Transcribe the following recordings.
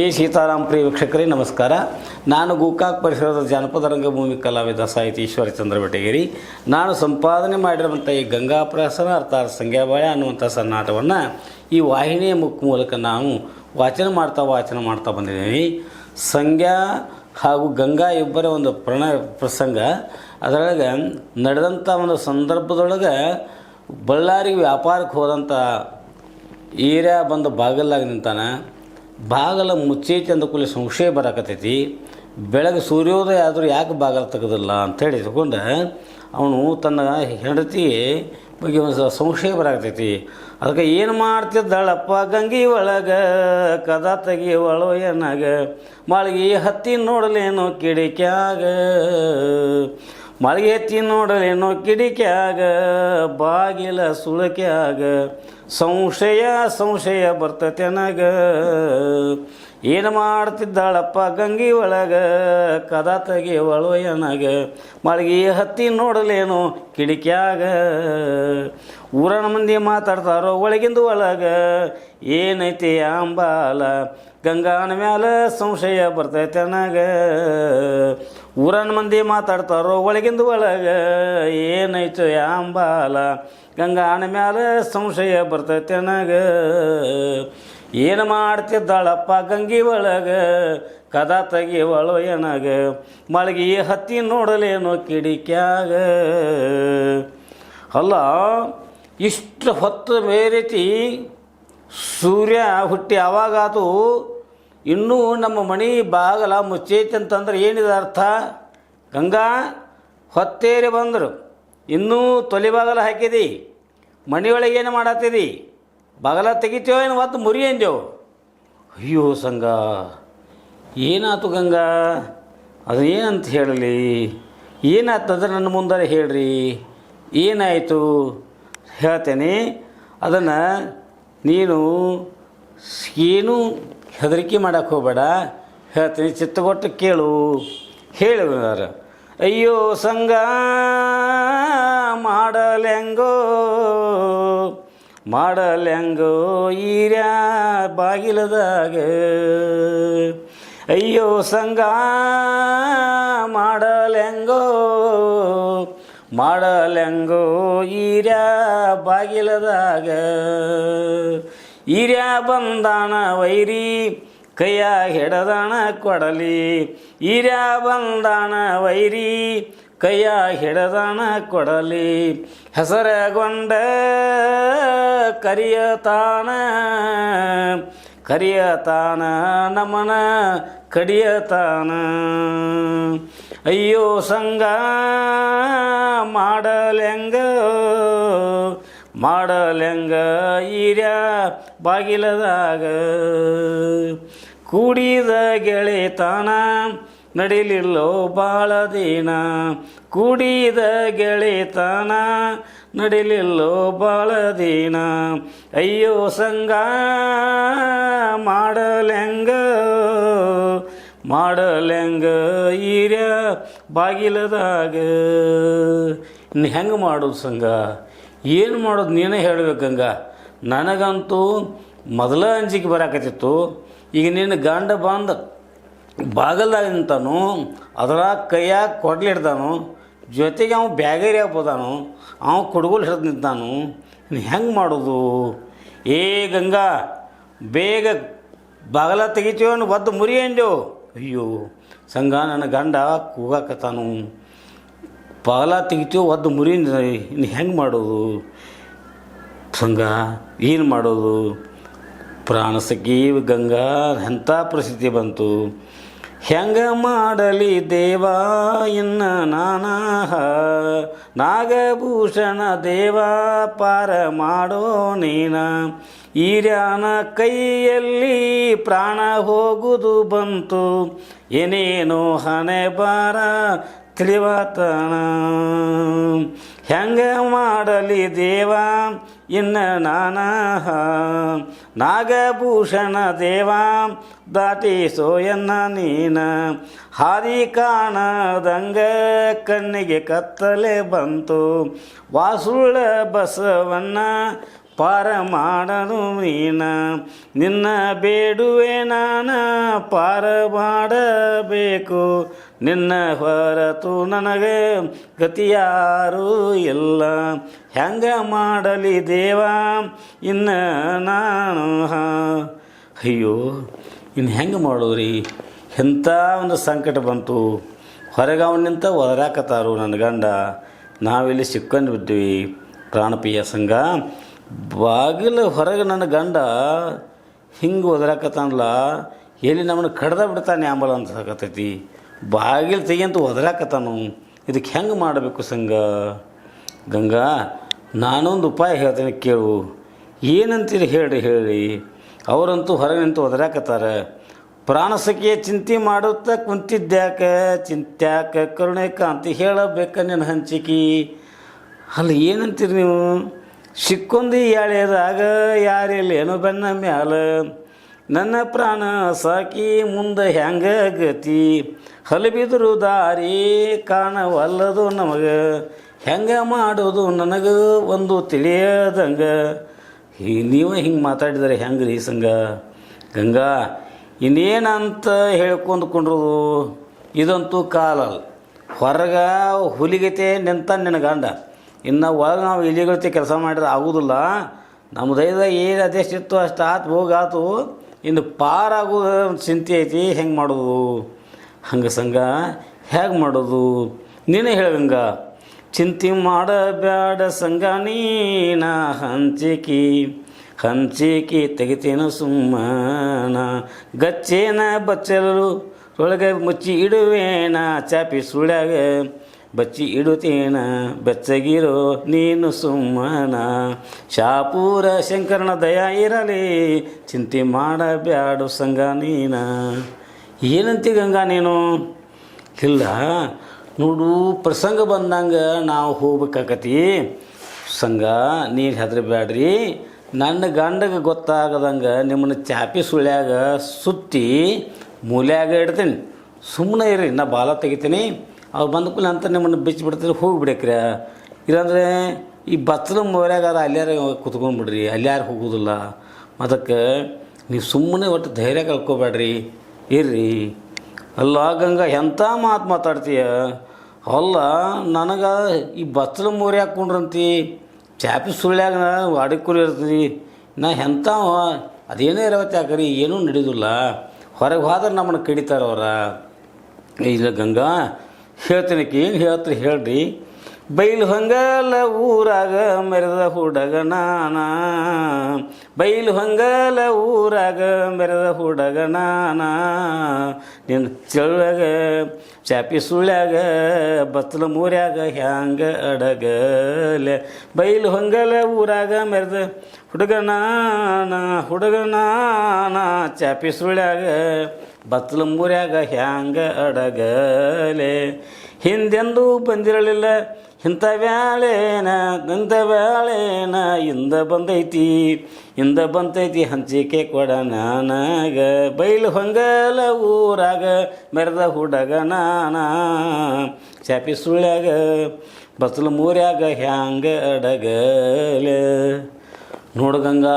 ಹೇ ಸೀತಾರಾಮ್ ಪ್ರಿಯ ವೀಕ್ಷಕರೇ ನಮಸ್ಕಾರ. ನಾನು ಗೋಕಾಕ್ ಪರಿಸರದ ಜಾನಪದ ರಂಗಭೂಮಿ ಕಲಾವಿದ ಸಾಹಿತಿ ಈಶ್ವರಚಂದ್ರ ಬೆಟಗೇರಿ. ನಾನು ಸಂಪಾದನೆ ಮಾಡಿರುವಂಥ ಈ ಗಂಗಾಪ್ರಹಸನ ಅರ್ಥಾತ್ ಸಂಗ್ಯಾಬಾಳೆ ಅನ್ನುವಂಥ ಸನ್ನಾಟವನ್ನು ಈ ವಾಹಿನಿಯ ಮೂಲಕ ನಾವು ವಾಚನ ಮಾಡ್ತಾ ಬಂದಿದ್ದೀನಿ. ಸಂಗ್ಯಾ ಹಾಗೂ ಗಂಗಾ ಇಬ್ಬರ ಒಂದು ಪ್ರಸಂಗ. ಅದರೊಳಗೆ ನಡೆದಂಥ ಒಂದು ಸಂದರ್ಭದೊಳಗೆ ಬಳ್ಳಾರಿಗೆ ವ್ಯಾಪಾರಕ್ಕೆ ಹೋದಂಥ ಈರ್ಯ ಬಂದು ಬಾಗಲ್ಲಾಗಿ ನಿಂತಾನೆ. ಬಾಗಲ ಮುಚ್ಚೈತಿ ಅಂದ ಕೂಡಲೇ ಸಂಶಯ ಬರಾಕತ್ತೈತಿ. ಬೆಳಗ್ಗೆ ಸೂರ್ಯೋದಯ ಆದರೂ ಯಾಕೆ ಬಾಗಲ ತೆಗೆದಿಲ್ಲ ಅಂಥೇಳಿ ತಗೊಂಡು ಅವನು ತನ್ನ ಹೆಂಡತಿಗೆ ಬಗ್ಗೆ ಒಂದು ಸಂಶಯ ಬರಾಕತ್ತೈತಿ. ಅದಕ್ಕೆ ಏನು ಮಾಡ್ತಿದ್ದಾಳಪ್ಪ ಗಂಗಿ ಒಳಗೆ ಕದ ತೆಗಿಯವಳು ಏನಾಗ ಮಾಳಿಗೆ ಹತ್ತಿ ನೋಡಲೇನೋ ಕಿಡಿಕ್ಯಾಗ ಮಾಳಿಗೆ ಎತ್ತಿ ನೋಡಲೇನೋ ಕಿಡಿಕ್ಯಾಗ ಬಾಗಿಲ ಸುಳಕ್ಯಾಗ ಸಂಶಯ ಬರ್ತೈತೆ ನನಗ ಏನು ಮಾಡ್ತಿದ್ದಾಳಪ್ಪ ಗಂಗಿ ಒಳಗೆ ಕದ ತೆಗಿಯವಳು ಏನಾಗ ಮಾಳಿಗೆ ಹತ್ತಿ ನೋಡಲೇನೋ ಕಿಡಿಕ್ಯಾಗ ಊರನ ಮಂದಿ ಮಾತಾಡ್ತಾರೋ ಒಳಗಿಂದ ಒಳಗೆ ಏನೈತಿ ಅಂಬಾಲ ಗಂಗಾನ ಮ್ಯಾಲ ಸಂಶಯ ಬರ್ತೈತೆ ನನಗೆ ಊರನ ಮಂದಿ ಮಾತಾಡ್ತಾರೋ ಒಳಗಿಂದ ಒಳಗೆ ಏನೈತು ಅಂಬಾಲ ಗಂಗಾನ ಮ್ಯಾಲ ಸಂಶಯ ಬರ್ತೈತೆ ನನಗೆ ಏನು ಮಾಡ್ತಿದ್ದಾಳಪ್ಪ ಗಂಗಿ ಒಳಗೆ ಕದ ತೆಗಿಯವಳು ಏನಾಗ ಮಾಳಿಗೆ ಹತ್ತಿ ನೋಡಲೇನೋ ಕಿಡಿಕ್ಯಾಗ. ಅಲ್ಲ, ಇಷ್ಟು ಹೊತ್ತು ಮೇರೀತಿ ಸೂರ್ಯ ಹುಟ್ಟಿ ಆವಾಗಾತು ಇನ್ನೂ ನಮ್ಮ ಮನೆ ಬಾಗಲ ಮುಚ್ಚೈತಿ ಅಂತಂದ್ರೆ ಏನಿದೆ ಅರ್ಥ? ಗಂಗಾ ಹೊತ್ತೇರಿ ಬಂದರು, ಇನ್ನೂ ತೊಲಿ ಬಾಗಲ ಹಾಕಿದಿ, ಮನೆಯೊಳಗೆ ಏನು ಮಾಡತ್ತಿದಿ, ಬಾಗಲ ತೆಗಿತೇವೋ ಏನು ಒತ್ತು ಮುರಿ ಅಂದೇವು. ಅಯ್ಯೋ ಸಂಗ, ಏನಾಯ್ತು ಗಂಗಾ? ಅದು ಏನಂತ ಹೇಳಲಿ, ಏನಾಯ್ತಂದ್ರೆ ನನ್ನ ಮುಂದೆ ಹೇಳ್ರಿ, ಏನಾಯಿತು ಹೇಳ್ತೇನೆ. ಅದನ್ನು ನೀನು ಏನು ಹೆದರಿಕೆ ಮಾಡೋಕ್ಕೆ ಹೋಗಬೇಡ, ಹೇಳ್ತೀನಿ, ಚಿತ್ತಗೊಟ್ಟು ಕೇಳು. ಹೇಳಿದಾರ, ಅಯ್ಯೋ ಸಂಗ ಮಾಡಲೆಂಗೋ ಈರ್ಯ ಬಾಗಿಲದಾಗ, ಅಯ್ಯೋ ಸಂಗ ಮಾಡಲೆಂಗೋ ಈರ್ಯ ಬಾಗಿಲದಾಗ, ಈರ್ಯ ಬಂದಾನ ವೈರಿ ಕೈಯ ಹಿಡದಾನ ಕೊಡಲಿ, ಈರ್ಯ ಬಂದಾನ ವೈರಿ ಕೈಯ ಹಿಡದಾನ ಕೊಡಲಿ, ಹೆಸರಗೊಂಡ ಕರಿಯತಾನ ನಮನ ಕಡಿಯತಾನ. ಅಯ್ಯೋ ಸಂಗ ಮಾಡಲೆಂಗ ಈರ್ಯ ಬಾಗಿಲದಾಗ, ಕೂಡಿದ ಗೆಳೆತನ ನಡಿಲಿಲ್ಲೋ ಬಾಳ ದಿನ, ಕೂಡಿದ ಗೆಳೆತನ ನಡಿಲಿಲ್ಲೋ ಬಾಳ ದಿನ. ಅಯ್ಯೋ ಸಂಗ ಮಾಡಲೆಂಗ ಈರ್ಯ ಬಾಗಿಲದಾಗ. ಇನ್ನು ಹೆಂಗೆ ಮಾಡೋದು ಸಂಗ? ಏನು ಮಾಡೋದು ನೀನೇ ಹೇಳಬೇಕಂಗ. ನನಗಂತೂ ಮೊದಲ ಅಂಜಿಕೆ ಬರಾಕತ್ತಿತ್ತು. ಈಗ ನಿನ್ನ ಗಂಡ ಬಂದು ಬಾಗಲ್ದಾಗ ನಿಂತಾನು, ಅದ್ರಾಗ ಕೈಯಾಗ ಕೊಡ್ಲಿಡ್ದಾನು, ಜೊತೆಗೆ ಅವ್ನು ಬ್ಯಾಗೇರಿ ಆಗ್ಬೋದಾನು, ಅವ್ನು ಕುಡ್ಗೋಲು ಹಿಡಿದು ನಿಂತಾನು. ಇನ್ನು ಹೆಂಗೆ ಮಾಡೋದು? ಏ ಗಂಗಾ, ಬೇಗ ಬಾಗಲ ತೆಗಿತೀವನು ಒದ್ದು ಮುರಿ ಅಂದೇವು. ಅಯ್ಯೋ ಸಂಗ, ನನ್ನ ಗಂಡ ಕೂಗಾಕತ್ತಾನು, ಬಾಗಲ ತೆಗಿತೀವೋ ಒದ್ದು ಮುರಿ. ಇನ್ನು ಹೆಂಗೆ ಮಾಡೋದು ಸಂಗ? ಏನು ಮಾಡೋದು? ಪ್ರಾಣ ಸಖಿ ಗಂಗಾ ಎಂಥ ಪರಿಸ್ಥಿತಿ ಬಂತು. ಹೆಂಗೆ ಮಾಡಲಿ ದೇವ ಇನ್ನು ನಾಗಭೂಷಣ ದೇವ ಪಾರ ಮಾಡೋ ನೀನ. ಈರ್ಯಾನ ಕೈಯಲ್ಲಿ ಪ್ರಾಣ ಹೋಗುವುದು ಬಂತು, ಏನೇನೋ ಹಣೆ ಬಾರ ತಿಳಿವತನ. ಹೆಂಗೆ ಮಾಡಲಿ ದೇವ ಇನ್ನು ನಾಗಭೂಷಣ ದೇವ ದಾಟಿಸೋ ಎನ್ನ ನೀನ. ಹಾದಿ ಕಾಣದಂಗ ಕಣ್ಣಿಗೆ ಕತ್ತಲೆ ಬಂತು, ವಾಸುಳ ಬಸವನ್ನ ಪಾರ ಮಾಡನು ನೀನ ನಿನ್ನ ಬೇಡುವೆ ನಾನ ಪಾರ ಮಾಡಬೇಕು ನಿನ್ನ ಹೊರತು ನನಗೆ ಗತಿಯಾರು ಇಲ್ಲ ಹೆಂಗ ಮಾಡಲಿ ದೇವ ಇನ್ನು ನಾನು ಅಯ್ಯೋ ಇನ್ನು ಹೆಂಗೆ ಮಾಡೋರಿ ಎಂಥ ಒಂದು ಸಂಕಟ ಬಂತು ಹೊರಗೆ ಅವನಿಂತ ಒದರಾಕತ್ತಾರು ನನ್ನ ಗಂಡ ನಾವಿಲ್ಲಿ ಸಿಕ್ಕೊಂಡು ಬಿದ್ವಿ ಪ್ರಾಣಪ್ರಿಯ ಸಂಘ ಬಾಗಿಲು ಹೊರಗೆ ನನ್ನ ಗಂಡ ಹಿಂಗೆ ಒದರಾಕತ್ತಾನಲ್ಲ ಎಲ್ಲಿ ನಮ್ಮನ್ನು ಕಡ್ದ ಬಿಡ್ತಾನೆ ಆಂಬಲ ಅಂತ ಸಾಕತ್ತೈತಿ ಬಾಗಿಲು ತೆಗಿಯಂತ ಒದರಾಕತ್ತಾನು ಇದಕ್ಕೆ ಹೆಂಗೆ ಮಾಡಬೇಕು ಸಂಘ ಗಂಗಾ ನಾನೊಂದು ಉಪಾಯ ಹೇಳ್ತೇನೆ ಕೇಳು ಏನಂತೀರಿ ಹೇಳಿ ಅವರಂತೂ ಹೊರಗೆ ನಿಂತು ಒದರಾಕತ್ತಾರ ಪ್ರಾಣಸಖಿಯ ಚಿಂತೆ ಮಾಡುತ್ತಾ ಕುಂತಿದ್ದ್ಯಾಕ ಚಿಂತ್ಯಾಕ ಕರುಣೆ ಕಾಂತಿ ಹೇಳಬೇಕ ನಿನ್ನ ಹಂಚಿಕಿ ಅಲ್ಲ ಏನಂತೀರಿ ನೀವು ಸಿಕ್ಕೊಂದು ಎಳೆದಾಗ ಯಾರಿಲ್ಲೇನು ಬೆನ್ನ ಮ್ಯಾಲ ನನ್ನ ಪ್ರಾಣ ಸಾಕಿ ಮುಂದೆ ಹೆಂಗ ಗತಿ ಹಲಬಿದ್ರು ದಾರಿ ಕಾಣವಲ್ಲದು ನಮಗೆ ಹೆಂಗೆ ಮಾಡೋದು ನನಗೆ ಒಂದು ತಿಳಿಯದಂಗೆ ನೀವು ಹಿಂಗೆ ಮಾತಾಡಿದರೆ ಹೆಂಗೆ ರೀ ಸಂಘ ಗಂಗಾ ಇನ್ನೇನಂತ ಹೇಳ್ಕೊಂಡ್ಕೊಂಡ್ರು ಇದಂತೂ ಕಾಲಲ್ಲ ಹೊರಗೆ ಹುಲಿಗತೆ ನಿಂತ ನಿನ್ನ ಗಂಡ ಇನ್ನು ಒಳಗೆ ನಾವು ಇಲಿಗತೆ ಕೆಲಸ ಮಾಡಿದ್ರೆ ಆಗೋದಿಲ್ಲ ನಮ್ಮ ದೈದ ಏನು ಅದೆಷ್ಟಿತ್ತು ಅಷ್ಟು ಆತು ಹೋಗಾತು ಇನ್ನು ಪಾರಾಗೋದು ಚಿಂತೆ ಐತಿ ಹೆಂಗೆ ಮಾಡೋದು ಹಂಗೆ ಸಂಘ ಹೇಗೆ ಮಾಡೋದು ನೀನೇ ಹೇಳಂಗ ಚಿಂತೆ ಮಾಡಬೇಡ ಸಂಘ ನೀನ ಹಂಚಿಕಿ ತೆಗಿತೇನು ಸುಮ್ಮನ ಗಚ್ಚೇನ ಬಚ್ಚಲು ಒಳಗೆ ಮುಚ್ಚಿ ಇಡುವೇನ ಚಾಪಿ ಸುಳ್ಯಾಗ ಬಚ್ಚಿ ಇಡುತ್ತೇನ ಬೆಚ್ಚಗಿರೋ ನೀನು ಸುಮ್ಮನ ಶಾಪೂರ ಶಂಕರನ ದಯ ಇರಲಿ ಚಿಂತೆ ಮಾಡಬ್ಯಾಡು ಸಂಘ ನೀನ ಏನಂತಿ ಗಂಗಾ ನೀನು ಇಲ್ಲ ನೋಡು ಪ್ರಸಂಗ ಬಂದಂಗೆ ನಾವು ಹೋಗ್ಬೇಕಾಕತಿ ಸಂಘ ನೀನು ಹೆದರಬೇಡ್ರಿ ನನ್ನ ಗಂಡಗೆ ಗೊತ್ತಾಗದಂಗೆ ನಿಮ್ಮನ್ನು ಚಾಪಿ ಸುಳ್ಯಾಗ ಸುತ್ತಿ ಮೂಲ್ಯಾಗ ಇಡ್ತೀನಿ ಸುಮ್ಮನೆ ಇರ್ರಿ ನಾ ಬಾಲ ತೆಗಿತೀನಿ ಅವ್ರು ಬಂದ ಕೂಡಲೇ ಅಂತ ನಿಮ್ಮನ್ನು ಬಿಚ್ಚಿಬಿಡ್ತೀರಿ ಹೋಗಿಬಿಡಕ್ರ ಇಲ್ಲಾಂದರೆ ಈ ಬಚ್ಚಲ ಮೂಲ್ಯಾಗಾರ ಅಲ್ಯಾರ ಕುತ್ಕೊಂಡ್ಬಿಡ್ರಿ ಅಲ್ಯಾರು ಹೋಗೋದಿಲ್ಲ ಅದಕ್ಕೆ ನೀವು ಸುಮ್ಮನೆ ಒಟ್ಟು ಧೈರ್ಯ ಕಳ್ಕೊಬೇಡ್ರಿ ಇರ್ರಿ ಅಲ್ಲ ಗಂಗಾ ಎಂಥ ಮಾತು ಮಾತಾಡ್ತೀಯ ಅಲ್ಲ ನನಗೆ ಈ ಬಚ್ಚಲ ಮೂರಿ ಹಾಕ್ಕೊಂಡ್ರಂತಿ ಚಾಪಿ ಸುಳ್ಳ್ಯಾಗ ಅಡಕ್ಕೂರಿ ಇರ್ತೀರಿ ನಾ ಎಂಥ ಅದೇನೇ ಇರವತ್ತೆ ಯಾಕರಿ ಏನೂ ನಡೆಯೋದಿಲ್ಲ ಹೊರಗೆ ಹೋದ್ರೆ ನಮ್ಮನ್ನು ಕಡಿತಾರೆ ಅವರ ಇಲ್ಲ ಗಂಗಾ ಹೇಳ್ತೀನಿ ಏನು ಹೇಳ್ತೀರಿ ಹೇಳ್ರಿ ಬೈಲು ಹಂಗಲ ಊರಾಗ ಮೆರೆದ ಹುಡುಗ ನಾನ ಬೈಲು ಹಂಗಲ ಊರಾಗ ಮೆರೆದ ಹುಡುಗ ನಾನ ನಿನ್ನ ಚೆಳಗ ಚಾಪಿ ಸುಳ್ಯಾಗ ಬತ್ತಲ ಮೂರ್ಯಾಗ ಹ್ಯಾಂಗ ಅಡಗಲೆ ಬೈಲು ಹಂಗಲ ಊರಾಗ ಮೆರೆದ ಹುಡುಗ ನಾನ ಚಾಪಿ ಸುಳ್ಯಾಗ ಬತ್ತಲ ಮೂರ್ಯಾಗ ಹ್ಯಾಂಗ ಅಡಗಲೆ ಹಿಂದೆಂದೂ ಬಂದಿರಲಿಲ್ಲ ಇಂಥ ಬ್ಯಾಳೇನ ಇಂದ ಬಂದೈತಿ ಹಂಚಿಕೆ ಕೊಡ ನಾನಾಗ ಬೈಲು ಹೊಂಗಲ ಊರಾಗ ಮೆರೆದ ಹುಡುಗ ನಾನ ಚಾಪಿ ಸುಳ್ಯಾಗ ಬಸಲು ಮೂರ್ಯಾಗ ಹ್ಯಾಂಗ ಅಡಗಲೆ ನೋಡ್ಗಂಗ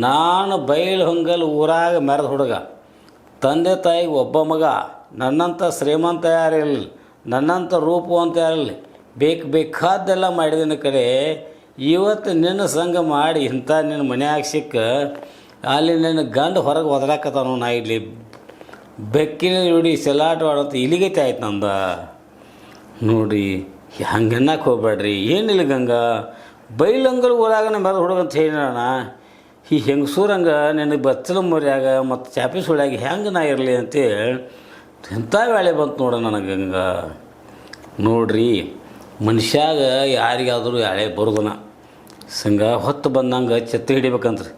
ನಾನು ಬೈಲು ಹೊಂಗಲ್ ಊರಾಗ ಮೆರೆದ ಹುಡುಗ ತಂದೆ ತಾಯಿಗೆ ಒಬ್ಬ ಮಗ ನನ್ನಂಥ ಶ್ರೀಮಂತ ಯಾರಿರಲಿ ನನ್ನಂಥ ರೂಪವಂತ ಯಾರಿರಲಿ ಬೇಕಾದ್ದೆಲ್ಲ ಮಾಡಿದಿನ ಕಡೆ ಇವತ್ತು ನಿನ್ನ ಸಂಘ ಮಾಡಿ ಇಂಥ ನಿನ್ನ ಮನ್ಯಾಗ ಸಿಕ್ಕ ಅಲ್ಲಿ ನಿನ್ನ ಗಂಡ ಹೊರಗೆ ಒದರಾಕತ್ತಾನು ನಾ ಇಲ್ಲಿ ಬೆಕ್ಕಿನ ನೋಡಿ ಸೆಲಾಟ ಆಡೋಂಥ ಇಲಿಗೈತೆ ಆಯ್ತು ನಂದ ನೋಡಿ ಹಂಗೆ ಅನ್ನಕ್ಕೆ ಹೋಗ್ಬೇಡ್ರಿ ಏನಿಲ್ಲ ಗಂಗಾ ಬೈಲಂಗಲ್ ಊರಾಗ ಮೆರೆದ ಹುಡುಗ ಅಂತ ಹೇಳೋಣ ಈ ಹೆಂಗಸೂರಂಗೆ ನಿನಗೆ ಬಚ್ಚಲ ಮರ್ಯಾಗ ಮತ್ತು ಚಾಪಿ ಸುಳ್ಯಾಗ ಹೆಂಗೆ ನಾ ಇರಲಿ ಅಂತೇಳಿ ಎಂಥ ವೇಳೆ ಬಂತು ನೋಡ ನನಗೆ ಗಂಗಾ ನೋಡ್ರಿ ಮನುಷ್ಯಾಗ ಯಾರಿಗಾದರೂ ಎಳೆ ಬರೋದನ ಸಂಘ ಹೊತ್ತು ಬಂದಂಗೆ ಛತ್ರಿ ಹಿಡಿಬೇಕಂತ್ರಿ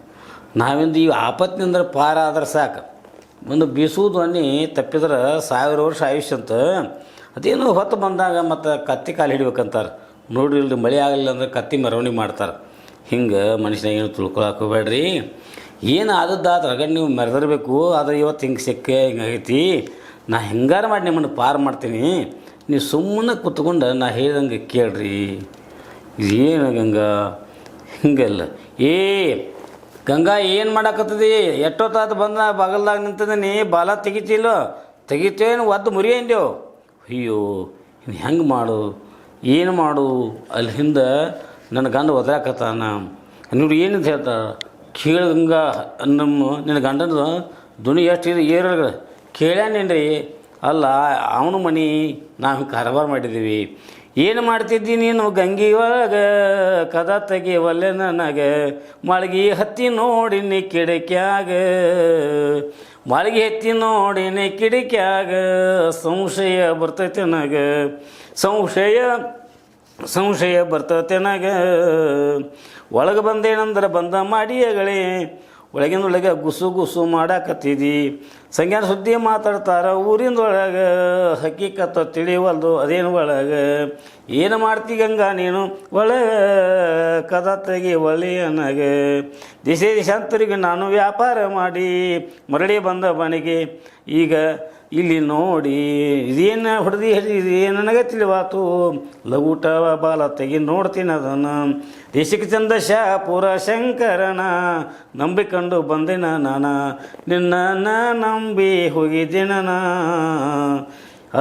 ನಾವಿಂದು ಈ ಆಪತ್ತಿನಿಂದ ಪಾರ ಆದ್ರೆ ಸಾಕು ಒಂದು ಬೀಸುವುದು ಅನ್ನಿ ತಪ್ಪಿದ್ರೆ 1000 ವರ್ಷ ಆಯುಷ್ಯ ಅಂತ ಅದೇನು ಹೊತ್ತು ಬಂದಾಗ ಮತ್ತು ಕತ್ತಿ ಕಾಲು ಹಿಡಿಬೇಕಂತಾರೆ ನೋಡ್ರಿ ಇಲ್ರಿ ಮಳೆ ಆಗಲಿಲ್ಲ ಅಂದ್ರೆ ಕತ್ತಿ ಮೆರವಣಿಗೆ ಮಾಡ್ತಾರೆ ಹಿಂಗೆ ಮನುಷ್ಯನಾಗ ಏನು ತಿಳ್ಕೊಳಕ್ಕೆ ಹೋಗ್ಬೇಡ್ರಿ ಏನು ಆದದ್ದಾದ್ರೆ ರಗಡ್ ನೀವು ಮೆರೆದಿರಬೇಕು ಆದರೆ ಇವತ್ತು ಹಿಂಗೆ ಸಿಕ್ಕೆ ಹಿಂಗಾಗೈತಿ ನಾ ಹೆಂಗಾರು ಮಾಡಿ ನಿಮ್ಮನ್ನು ಪಾರು ಮಾಡ್ತೀನಿ ನೀವು ಸುಮ್ಮನೆ ಕುತ್ಕೊಂಡು ನಾ ಹೇಳ್ದಂಗೆ ಕೇಳ್ರಿ ಏನು ಗಂಗಾ ಹಿಂಗಲ್ಲ. ಏ ಗಂಗಾ ಏನು ಮಾಡಾಕತ್ತದಿ? ಎಷ್ಟೊತ್ತಾತು ಬಂದ ಬಗಲ್ದಾಗ ನಿಂತದೀನಿ, ಬಾಲ ತೆಗಿತಿಲ್ಲೋ? ತೆಗಿತೇನು ಒದ್ದು ಮುರಿಯಂದೇವು. ಅಯ್ಯೋ ಇನ್ನು ಹೆಂಗೆ ಮಾಡು, ಏನು ಮಾಡು? ಅಲ್ಲಿ ಹಿಂದೆ ನನ್ನ ಗಂಡ ಒದ್ರಾಕತ್ತಾನ ನೋಡಿ, ಏನಂತ ಹೇಳ್ತಾರೆ ಕೇಳು ಗಂಗಾ. ನಿನ್ನ ಗಂಡನ ಧ್ವನಿ ಎಷ್ಟು ಇದು ಏರ ಕೇಳ್ಯಾನೇನ್ರಿ? ಅಲ್ಲ ಅವನು ಮನೆ ನಾವು ಕಾರವಾರ ಮಾಡಿದ್ದೀವಿ. ಏನು ಮಾಡ್ತಿದ್ದಿ ನೀನು ಗಂಗಿ ಒಳಗೆ? ಕದ ತೆಗಿವಲ್ಲೆ ನನಗೆ ಮಾಳ್ಗಿ ಹತ್ತಿ ನೋಡಿನಿ ಕಿಡಕ್ಯಾಗ, ಮಾಳ್ಗಿ ಹತ್ತಿ ನೋಡಿನಿ ಕಿಡಕ್ಯಾಗ, ಸಂಶಯ ಬರ್ತೈತೆ ನನಗೆ, ಸಂಶಯ ಬರ್ತೈತೆ ನನಗೆ. ಒಳಗೆ ಬಂದೇನಂದ್ರೆ ಬಂದ ಮಾಡಿಯಗಳೇ, ಒಳಗಿನೊಳಗೆ ಗುಸು ಗುಸು ಮಾಡಾಕತ್ತಿದ್ದಿ. ಸಂಜ್ಞಾನ ಸುದ್ದಿ ಮಾತಾಡ್ತಾರ ಊರಿಂದೊಳಗೆ, ಹಕ್ಕಿಕತ್ತ ತಿಳಿವಲ್ದು ಅದೇನು ಒಳಗೆ. ಏನು ಮಾಡ್ತಿ ಗಂಗಾ ನೀನು ಒಳಗೆ? ಕದ ತೆಗಿ ಒಳ್ಳೆಯನಾಗೆ. ದಿಶಾಂತರಿಗೆ ನಾನು ವ್ಯಾಪಾರ ಮಾಡಿ ಮರಳಿ ಬಂದ ಬಣಿಗೆ, ಈಗ ಇಲ್ಲಿ ನೋಡಿ ಇದೇನು ಹೊಡೆದಿ ಏನು ನನಗೆ ತಿಳಿವಾತು. ಲಘೂಟ ಬಾಲ ತೆಗಿ ನೋಡ್ತೀನಿ ಅದನ್ನು. ದೇಶಕ್ಕೆ ಚಂದ ಶಾಪುರ ಶಂಕರನ ನಂಬಿಕೊಂಡು ಬಂದಿನ ನಾನು, ನಿನ್ನ ನಂಬಿ ಹೋಗಿದ್ದೀನ.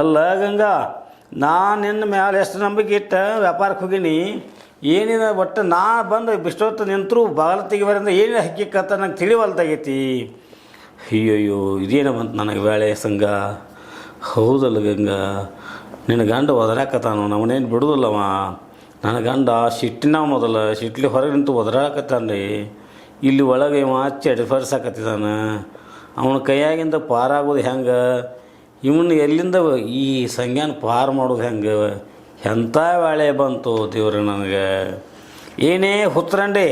ಅಲ್ಲ ಗಂಗಾ, ನಾನು ನಿನ್ನ ಮ್ಯಾಲೆ ಎಷ್ಟು ನಂಬಿಕೆ ಇಟ್ಟ ವ್ಯಾಪಾರಕ್ಕೆ ಹೋಗೀನಿ. ಏನಿದೆ ಒಟ್ಟು ನಾ ಬಂದು ಬಿಷ್ಟೊತ್ತು ನಿಂತರೂ ಬಾಲ ತೆಗಿಬಾರಿಂದ ಏನು ಹಕ್ಕಿಕತ್ತ ನಂಗೆ ತಿಳಿವಲ್ದಾಗೈತಿ. ಅಯ್ಯೋಯ್ಯೋ ಇದೇನು ಬಂತು ನನಗೆ ಬೇಳೆ ಸಂಘ. ಹೌದಲ್ಲ ಗಂಗಾ, ನಿನ್ನ ಗಂಡ ಒದರಾಕತ್ತಾನು, ನಮ್ಮನೇನು ಬಿಡೋದಿಲ್ಲವ. ನನ್ನ ಗಂಡ ಸಿಟ್ಟಿನ ಮೊದಲು ಸಿಟ್ಲಿ ಹೊರಗೆ ನಿಂತು ಒದರಾಕತ್ತಾನ ರೀ. ಇಲ್ಲಿ ಒಳಗೆ ಇವ ಚಡಿಫರ್ಸಾಕತ್ತಿದ್ದಾನೆ. ಅವನ ಕೈಯಾಗಿಂದ ಪಾರಾಗೋದು ಹೆಂಗೆ? ಇವನು ಎಲ್ಲಿಂದ ಈ ಸಂಜ್ಞಾನ ಪಾರು ಮಾಡೋದು ಹೆಂಗೆ? ಎಂಥ ಬೇಳೆ ಬಂತು ದೇವ್ರೆ ನನಗೆ. ಏನೇ ಹುತ್ರಂಡೆ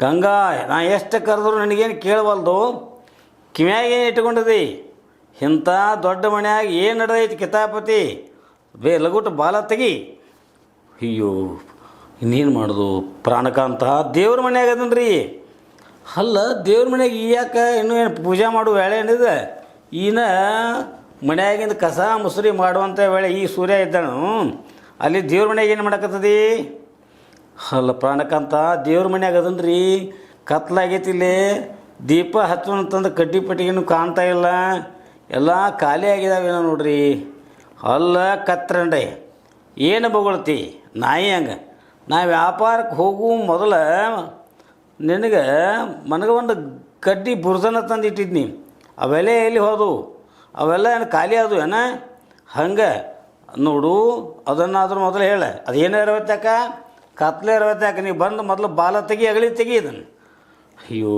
ಗಂಗಾ, ನಾ ಎಷ್ಟು ಕರೆದ್ರು ನನಗೇನು ಕೇಳವಲ್ದು. ಕಿವ್ಯಾಗ ಏನು ಇಟ್ಕೊಂಡಿದ್ದಿ? ಇಂಥ ದೊಡ್ಡ ಮನ್ಯಾಗ ಏನು ನಡೆದೈತಿ ಕಿತಾಪತಿ? ಲಘುಟ ಬಾಲ ತೆಗಿ. ಅಯ್ಯೋ ಇನ್ನೇನು ಮಾಡೋದು? ಪ್ರಾಣಕಾಂತ ದೇವ್ರ ಮನ್ಯಾಗ ಅದನ್ರಿ. ಅಲ್ಲ ದೇವ್ರ ಮನ್ಯಾಗ ಯಾಕೆ ಇನ್ನೂ ಏನು ಪೂಜೆ ಮಾಡೋ ವೇಳೆ ಏನಿದೆ? ಈನ ಮನ್ಯಾಗಿಂದ ಕಸ ಮುಸುರಿ ಮಾಡುವಂಥ ವೇಳೆ ಈ ಸೂರ್ಯ ಇದ್ದಾನು, ಅಲ್ಲಿ ದೇವ್ರ ಮನ್ಯಾಗ ಏನು ಮಾಡಕತ್ತದಿ? ಅಲ್ಲ ಪ್ರಾಣಕಾಂತ ದೇವ್ರ ಮನ್ಯಾಗ ಅದನ್ರಿ. ಕತ್ಲಾಗೈತಿ ಇಲ್ಲಿ, ದೀಪ ಹಚ್ಚುವಂತಂದು ಕಡ್ಡಿ ಪಟ್ಟಿಗೆನೂ ಕಾಣ್ತಾ ಇಲ್ಲ, ಎಲ್ಲ ಖಾಲಿ ಆಗಿದಾವೇನೋ ನೋಡ್ರಿ. ಅಲ್ಲ ಕತ್ರಂಡೆ ಏನು ಬೊಗಳ್ತಿ ನಾಯಿ ಹಂಗೆ? ನಾ ವ್ಯಾಪಾರಕ್ಕೆ ಹೋಗು ಮೊದಲು ನಿನಗೆ ಒಂದು ಕಡ್ಡಿ ಬುರ್ಜನ ತಂದು ಇಟ್ಟಿದ್ನಿ. ಅವೆಲ್ಲ ಎಲ್ಲಿ ಹೋದವು? ಅವೆಲ್ಲ ಏನು ಖಾಲಿ ಅದು ಏನ? ಹಂಗೆ ನೋಡು, ಅದನ್ನಾದ್ರೂ ಮೊದಲು ಹೇಳ. ಅದೇನೇ ಇರವತ್ತಾಕ ಕತ್ಲೆ ಇರವತ್ತಾಕ. ನೀವು ಬಂದು ಮೊದಲು ಬಾಲ ತೆಗಿ, ಅಗಳಿ ತೆಗಿ ಇದನ್ನು. ಅಯ್ಯೋ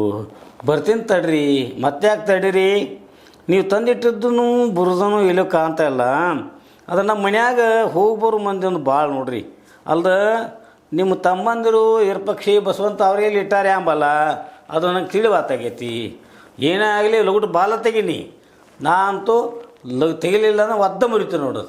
ಬರ್ತೀನಿ ತಡ್ರಿ, ಮತ್ತೆ ಯಾಕೆ ತಡೀರಿ? ನೀವು ತಂದಿಟ್ಟಿದ್ದೂ ಬುರ್ಜನೂ ಎಲ್ಲೋ ಕಾಣ್ತಾ ಇಲ್ಲ. ಅದು ನಮ್ಮ ಮನ್ಯಾಗ ಹೋಗಿ ಬರೋ ಮಂದಿ ಒಂದು ಭಾಳ ನೋಡ್ರಿ. ಅಲ್ದ ನಿಮ್ಮ ತಮ್ಮಂದಿರು ಇರ್ಪಕ್ಷಿ ಬಸವಂತ ಅವ್ರೇಲಿ ಇಟ್ಟಾರೆ ಅಂಬಲ್ಲ, ಅದು ನಂಗೆ ತಿಳಿವಾತಾಗೈತಿ. ಏನೇ ಆಗಲಿ ಲಗುಟ್ ಬಾಲ ತೆಗೀನಿ. ನಾ ಅಂತೂ ತೆಗಿಲಿಲ್ಲ ಅಂದ್ರೆ ಒದ್ದ ಮುರಿತು ನೋಡು.